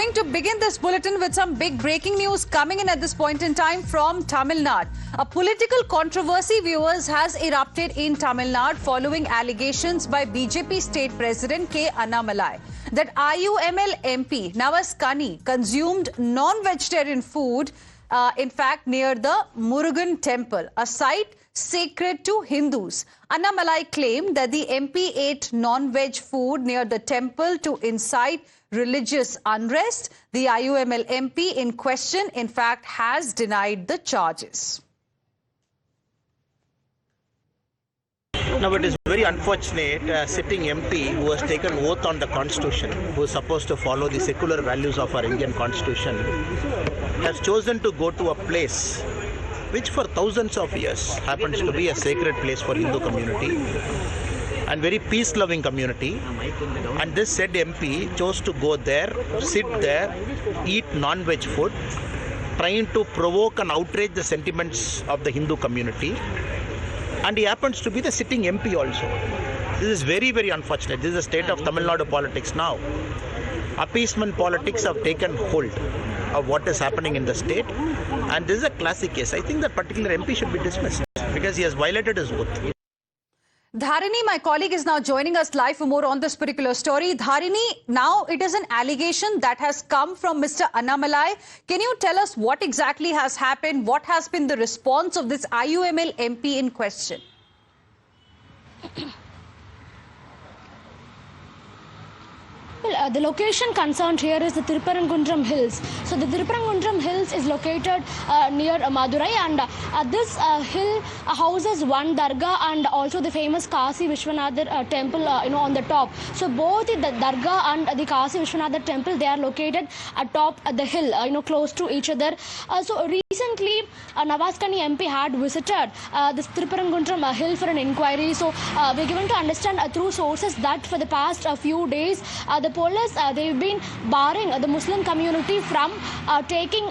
going to begin this bulletin with some big breaking news coming in at this point in time from Tamil Nadu. A political controversy, viewers, has erupted in Tamil Nadu following allegations by BJP state president K. Annamalai that IUML MP Navas Kani consumed non-vegetarian food, in fact, near the Murugan temple, a site sacred to Hindus. Annamalai claimed that the MP ate non-veg food near the temple to incite religious unrest. The IUML MP in question, in fact, has denied the charges. Now, it is very unfortunate sitting MP who has taken oath on the Constitution, who is supposed to follow the secular values of our Indian Constitution, has chosen to go to a place which for thousands of years happens to be a sacred place for Hindu community and very peace-loving community. And this said MP chose to go there, sit there, eat non-veg food, trying to provoke and outrage the sentiments of the Hindu community. And he happens to be the sitting MP also. This is very, very unfortunate. This is the state of Tamil Nadu politics now. Appeasement politics have taken hold of what is happening in the state. And this is a classic case. I think that particular MP should be dismissed because he has violated his oath. Dharini, my colleague, is now joining us live for more on this particular story. Dharini, now it is an allegation that has come from Mr. Annamalai. Can you tell us what exactly has happened? What has been the response of this IUML MP in question? Well, the location concerned here is the Tirupparankunram Hills. So the Tirupparankunram Hills is located near Madurai, and this hill houses one dargah and also the famous Kasi Vishwanathar temple on the top. So both the dargah and the Kasi Vishwanathar temple, they are located atop the hill, close to each other. So recently, Navas Kani MP had visited this Tirupparankunram hill for an inquiry. So we're given to understand through sources that for the past few days, the police, they've been barring the Muslim community from taking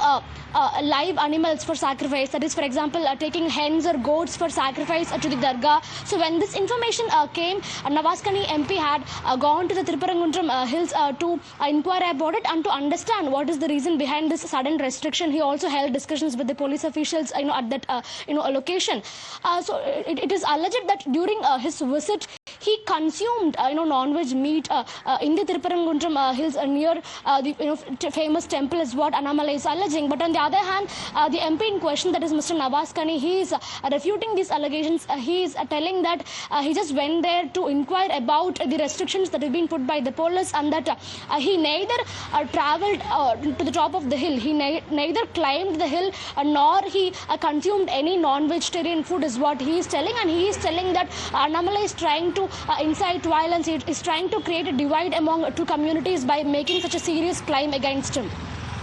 live animals for sacrifice. That is, for example, taking hens or goats for sacrifice to the dargah. So when this information came, Navas Kani MP had gone to the Tirupparankunram hills to inquire about it and to understand what is the reason behind this sudden restriction. He also held discussions with the police officials, at that location. So it is alleged that during his visit, he consumed non-veg meat in the Tirupparankunram hills near the famous temple is what Annamalai is alleging. But on the other hand, the MP in question, that is Mr. Navas Kani, he is refuting these allegations. He is telling that he just went there to inquire about the restrictions that have been put by the police, and that he neither travelled to the top of the hill, he neither climbed the hill nor he consumed any non-vegetarian food is what he is telling. And he is telling that Annamalai is trying to incite violence. He is trying to create a divide among two communities by making such a serious claim against him.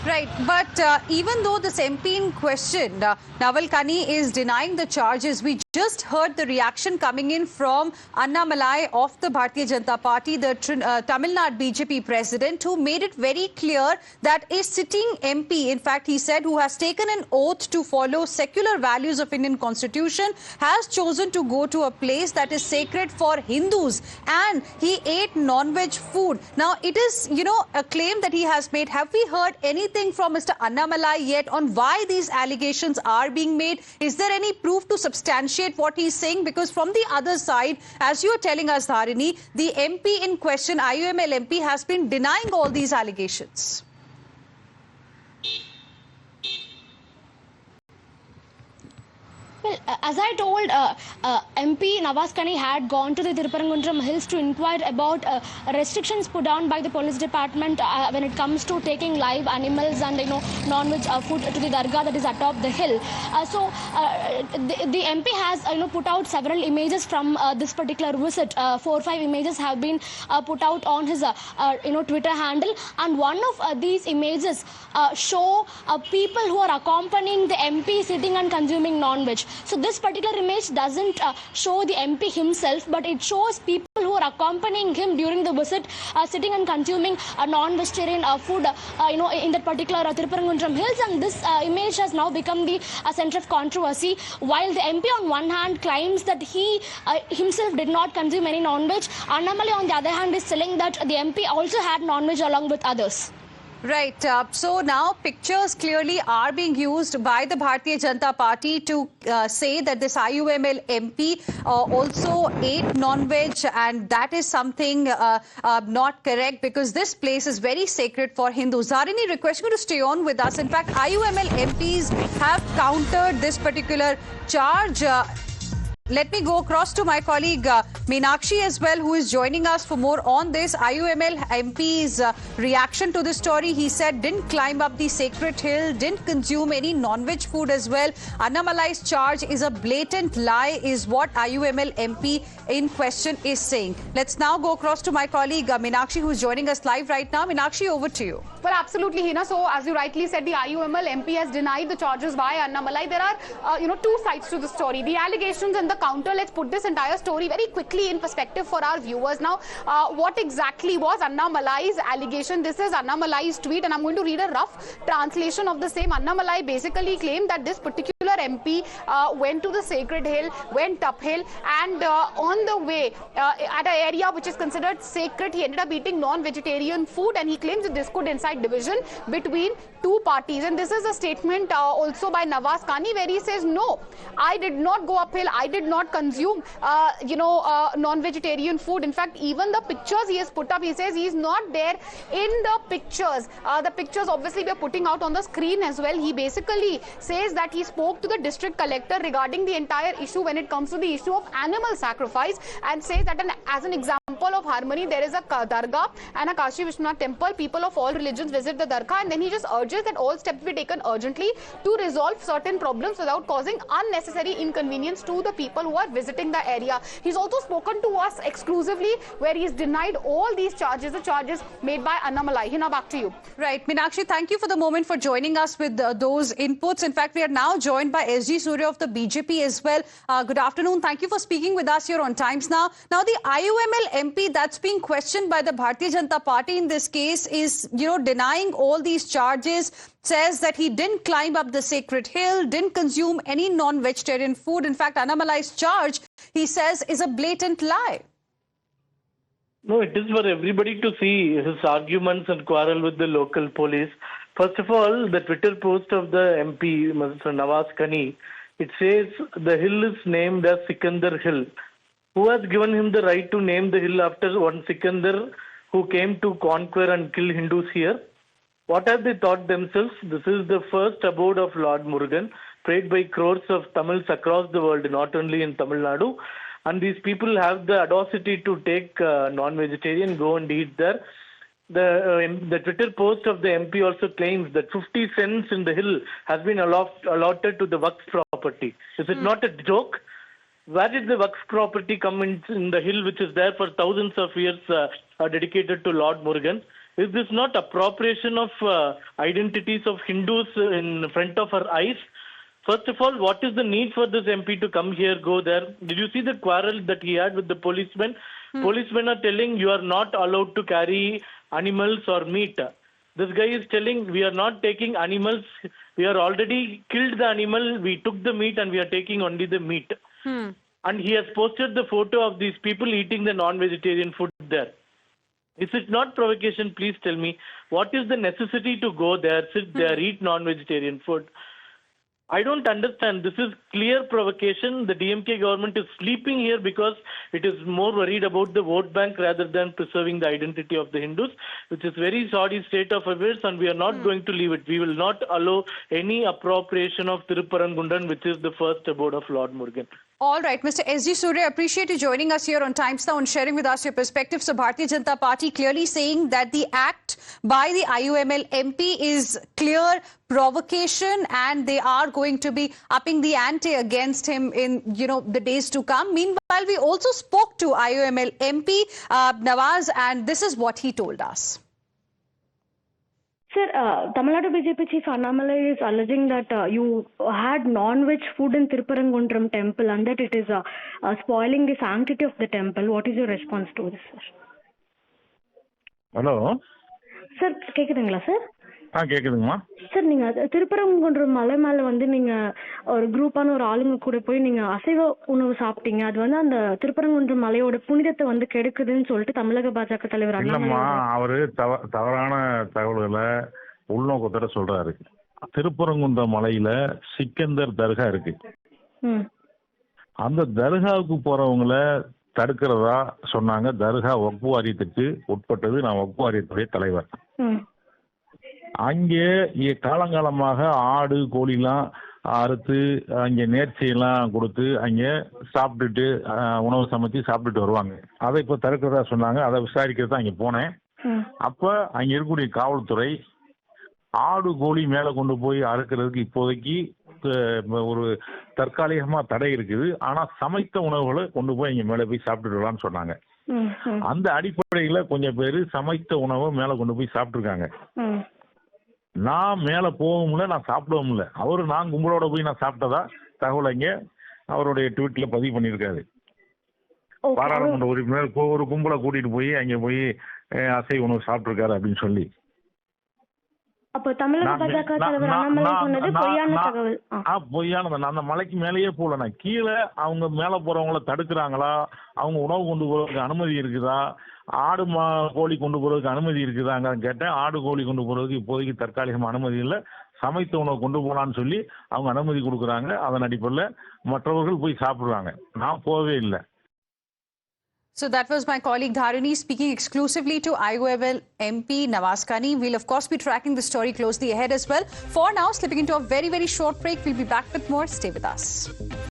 Right, but even though this MP in question, Navas Kani, is denying the charges, we just heard the reaction coming in from Annamalai of the Bharatiya Janata Party, the Tamil Nadu BJP president, who made it very clear that a sitting MP, in fact, he said, who has taken an oath to follow secular values of Indian Constitution, has chosen to go to a place that is sacred for Hindus, and he ate non-veg food. Now, it is, a claim that he has made. Have we heard anything from Mr. Annamalai yet on why these allegations are being made? Is there any proof to substantiate what he's saying? Because from the other side, as you are telling us, Dharini, the MP in question, IUML MP, has been denying all these allegations. Well, as I told, MP Navas Kani had gone to the Tirupparankunram hills to inquire about restrictions put down by the police department when it comes to taking live animals and non-veg food to the dargah that is atop the hill. So the MP has put out several images from this particular visit. 4 or 5 images have been put out on his Twitter handle, and one of these images show people who are accompanying the MP sitting and consuming non-veg. So this particular image doesn't show the MP himself, but it shows people who are accompanying him during the visit sitting and consuming non-vegetarian food in that particular Tirupparankunram hills. And this image has now become the center of controversy. While the MP on one hand claims that he himself did not consume any non-veg, Annamalai on the other hand is telling that the MP also had non-veg along with others. Right. So now pictures clearly are being used by the Bharatiya Janata Party to say that this IUML MP also ate non-veg, and that is something not correct because this place is very sacred for Hindus. Zarini, request you to stay on with us. In fact, IUML MPs have countered this particular charge. Let me go across to my colleague Meenakshi as well, who is joining us for more on this. IUML MP's reaction to this story. He said didn't climb up the sacred hill, didn't consume any non-veg food as well. Annamalai's charge is a blatant lie, is what IUML MP in question is saying. Let's now go across to my colleague Meenakshi, who is joining us live right now. Meenakshi, over to you. Well, absolutely, Hina. So, as you rightly said, the IUML MP has denied the charges by Annamalai. There are, two sides to the story. The allegations and the counter. Let's put this entire story very quickly in perspective for our viewers. Now, what exactly was Annamalai's allegation? This is Annamalai's tweet, and I'm going to read a rough translation of the same. Annamalai basically claimed that this particular MP went to the sacred hill, went uphill, and on the way at an area which is considered sacred, he ended up eating non-vegetarian food, and he claims that this could incite división between two parties. And this is a statement also by Navas Kani, where he says, no, I did not go uphill, I did not consume non-vegetarian food. In fact, even the pictures he has put up, he says he is not there in the pictures. The pictures obviously we are putting out on the screen as well. He basically says that he spoke to the district collector regarding the entire issue when it comes to the issue of animal sacrifice, and says that as an example of harmony, there is a dargah and a Kashi Vishwanath temple. People of all religions visit the dargah, and then he just urges that all steps be taken urgently to resolve certain problems without causing unnecessary inconvenience to the people who are visiting the area. He's also spoken to us exclusively, where he's denied all these charges, the charges made by Annamalai. Hina, back to you. Right. Meenakshi, thank you for the moment for joining us with those inputs. In fact, we are now joined by SG Surya of the BJP as well. Good afternoon. Thank you for speaking with us here on Times Now. Now, the IUML MP that's being questioned by the Bharatiya Janata Party in this case is, denying all these charges, says that he didn't climb up the sacred hill, didn't consume any non-vegetarian food. In fact, Annamalai's charge, he says, is a blatant lie. No, it is for everybody to see his arguments and quarrel with the local police. First of all, the Twitter post of the MP, Mr. Navas Kani, it says the hill is named as Sikandar Hill. Who has given him the right to name the hill after one Sikandar who came to conquer and kill Hindus here? What have they thought themselves? This is the first abode of Lord Murugan, prayed by crores of Tamils across the world, not only in Tamil Nadu. And these people have the audacity to take non-vegetarian, go and eat there. The Twitter post of the MP also claims that 50 cents in the hill has been allotted to the Waqf property. Is it not a joke? Where did the Waqf property come in the hill, which is there for thousands of years, dedicated to Lord Murugan? Is this not appropriation of identities of Hindus in front of our eyes? First of all, what is the need for this MP to come here, go there? Did you see the quarrel that he had with the policemen? Policemen are telling you are not allowed to carry animals or meat. This guy is telling we are not taking animals. We are already killed the animal. We took the meat and we are taking only the meat. And he has posted the photo of these people eating the non-vegetarian food there. Is it not provocation? Please tell me. What is the necessity to go there, sit there, eat non-vegetarian food? I don't understand. This is clear provocation. The DMK government is sleeping here because it is more worried about the vote bank rather than preserving the identity of the Hindus, which is very sorry state of affairs, and we are not going to leave it. We will not allow any appropriation of Tirupparangundan, which is the first abode of Lord Murugan. All right, Mr. SG Surya, appreciate you joining us here on Times Now and sharing with us your perspective. So, Bharatiya Janata Party clearly saying that the act by the IUML MP is clear provocation, and they are going to be upping the ante against him in, the days to come. Meanwhile, we also spoke to IUML MP Navas, and this is what he told us. Sir, Tamil Nadu BJP Chief Annamalai is alleging that you had non-veg food in Tirupparangunram temple and that it is spoiling the sanctity of the temple. What is your response to this, sir? Hello? Sir, கேக்குதுங்களா sir? கேக்குதுங்கம்மா. Sir நீங்க திருப்பரங்குன்றம் மலை மேல வந்து நீங்க ஒரு குரூப்பான ஒரு ஆளுங்க கூட போய் நீங்க அசைவ உணவு சாப்பிட்டீங்க. அது வந்து அந்த திருப்பரங்குன்றம் மலையோட புனிதத்தை வந்து கெடுக்குதுன்னு சொல்லிட்டு தமிழக பாஜக தலைவர் இல்லம்மா, அண்ணாமலை அவரு தவறான தகவல்களை உள்நோக்கத்தோட சொல்றாரு. திருப்பரங்குன்றம் மலையில சிக்கந்தர் தர்கா இருக்கு. அந்த தர்காவுக்கு போறவங்கள தடுக்கிறதா சொன்னாங்க. தர்கா வக்ஃபு வாரியத்துக்கு உட்பட்டது. நான் வக்ஃபு வாரியத்துடைய தலைவர். அங்கே காலங்காலமாக ஆடு கோழிலாம் அறுத்து அங்கே நேர்ச்சியெல்லாம் கொடுத்து அங்கே சாப்பிட்டுட்டு உணவு சமைச்சு சாப்பிட்டுட்டு வருவாங்க. அதை இப்போ தடுக்கிறதா சொன்னாங்க. அதை விசாரிக்கிறதா அங்கே போனேன். அப்போ அங்கே இருக்கக்கூடிய காவல்துறை ஆடு கோழி மேலே கொண்டு போய் அறுக்கிறதுக்கு இப்போதைக்கு ஒரு தற்காலிகமா தடை இருக்குது. ஆனா சமைத்த உணவுகளை கொண்டு போய் இங்க மேல போய் சாப்பிட்டுட்டு வரலாம்னு சொன்னாங்க. அந்த அடிப்படையில கொஞ்சம் பேரு சமைத்த உணவை மேல கொண்டு போய் சாப்பிட்டுருக்காங்க. நான் மேல போகவும் இல்லை, நான் சாப்பிடவும் இல்லை. அவரு நான் கும்பலோட போய் நான் சாப்பிட்டதா தகவல் இங்க அவருடைய ட்வீட்ல பதிவு பண்ணியிருக்காரு. பாராளுமன்ற உறுப்பினர் ஒரு கும்பலை கூட்டிட்டு போய் அங்க போய் அசைவ உணவு சாப்பிட்டுருக்காரு அப்படின்னு சொல்லி. அப்ப தமிழக பாஜக தலைவர் அண்ணாமலை சொன்னது பொய்யான தகவல். பொய்யானது. நான் அந்த மலைக்கு மேலேயே போல. நான் கீழே அவங்க மேல போறவங்கள தடுக்கிறாங்களா, அவங்க உணவு கொண்டு போறதுக்கு அனுமதி இருக்குதா, ஆடு கோழி கொண்டு போறதுக்கு அனுமதி இருக்குதாங்கன்னு கேட்டேன். ஆடு கோழி கொண்டு போறதுக்கு இப்போதைக்கு தற்காலிகமா அனுமதி இல்லை. சமைத்த உணவு கொண்டு போகலான்னு சொல்லி அவங்க அனுமதி கொடுக்குறாங்க. அதன் அடிப்படையில் மற்றவர்கள் போய் சாப்பிடுறாங்க. நான் போகவே இல்லை. So that was my colleague Dharani speaking exclusively to IUML MP Navas Kani. We'll of course be tracking the story closely ahead as well. For now, slipping into a very, very short break. We'll be back with more. Stay with us.